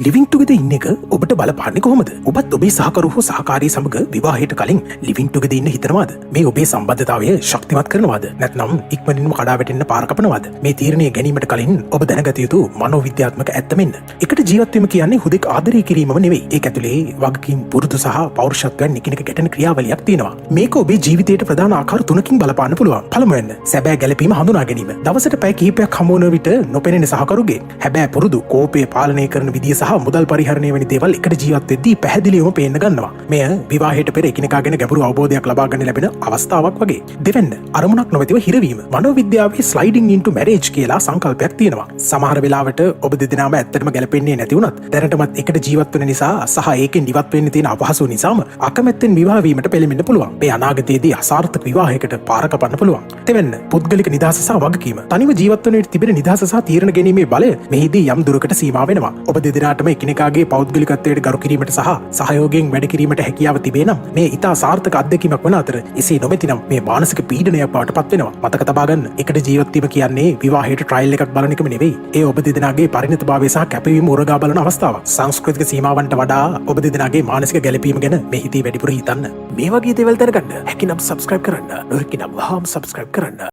Living together ඉන්න එක ඔබට බලපාන්නේ කොහොමද? ඔබත් ඔබේ සහකරු හෝ සහකාරිය සමග විවාහයට කලින් ලිවිං ටුගෙදර් ඉන්න හිතනවාද? මේ ඔබේ සම්බන්ධතාවය ශක්තිමත් කරනවාද? නැත්නම් ඉක්මනින්ම කඩා වැටෙන්න පාර කපනවාද? මේ තීරණය ගැනීමට කලින් ඔබ දැනගත යුතු මනෝවිද්‍යාත්මක ඇත්ත මෙන්න. එකට ජීවත් වීම කියන්නේ හුදෙක් ආදරය කිරීමම නෙවෙයි. ඒක ඇතුලේ වගකීම් පුරුදු සහ පෞරුෂත්වයන් එකිනෙක ගැටෙන ක්‍රියාවලියක් තියෙනවා. මේක ඔබේ ජීවිතයට ප්‍රධාන ආකාර තුනකින් බලපාන්න පුළුවන්. පළමුවෙන් සැබෑ ගැළපීම හඳුනා ගැනීම. දවසට පැය කිහිපයක් හමු වන විට නොපෙනෙන සහකරුගේ හැබෑ පුරුදු කෝපය පාලනය කරන විදිය සහ මුදල් පරිහරණය වැනි දේවල් එකට ජීවත් වෙද්දී පැහැදිලිවම පේන්න ගන්නවා. මෙය විවාහයට පෙර එකිනෙකා ගැන ගැඹුරු අවබෝධයක් ලබා ගන්න ලැබෙන අවස්ථාවක් වගේ. දෙවෙන්න අරමුණක් නොමැතිව හිරවීම. මනෝවිද්‍යාවේ ස්ලයිඩින් ඉන්ටු මැරේජ් කියලා සංකල්පයක් තියෙනවා. සමහර වෙලාවට ඔබ දෙදෙනාම ඇත්තටම ගැලපෙන්නේ නැති වුණත් දැනටමත් එකට ජීවත් වෙන නිසා සහ ඒකෙන් ඉවත් වෙන්න තියෙන අපහසු නිසාම අකමැත්තෙන් විවාහ වීමට පෙළඹෙන්න පුළුවන්. මේ අනාගතයේදී අසාර්ථක විවාහයකට පාර කපන්න පුළුවන්. දෙවෙන්න පුද්ගලික නිදහස සහ වගකීම. තනිව ජීවත් වන විට තිබෙන නිදහස සහ තීරණ ගැනීමේ බලය මෙහිදී යම් දුරකට සීමා වෙනවා. ඔබ දෙදෙනාටම එකිනෙකාගේ පෞද්ගලිකත්වයට ගරු කිරීමට සහ සහයෝගයෙන් වැඩ කිරීමට හැකියාව තිබේ නම් මේ ඉතා සාර්ථක අත්දැකීමක් වන අතර එසේ නොමැතිනම් මේ මානසික පීඩනයක් බවට පත් වෙනවා. මතක තබා ගන්න. එකට ජීවත් වීම කියන්නේ විවාහයට ට්‍රයිල් එකක් බලන එකම නෙවෙයි. ඒ ඔබ දෙදෙනාගේ පරිණතභාවය සහ කැපවීම උරගා බලන අවස්ථාවක්. සංස්කෘතික සීමාවන්ට වඩා ඔබ දෙදෙනාගේ මානසික ගැළපීම ගැන මෙහිදී වැඩිපුර හිතන්න. මේ වගේ දේවල් දැනගන්න හැකිනම් සබ්ස්ක්‍රයිබ් කරන්න. නොහැකිනම් වහාම සබ්ස්ක්‍රයිබ් කරන්න.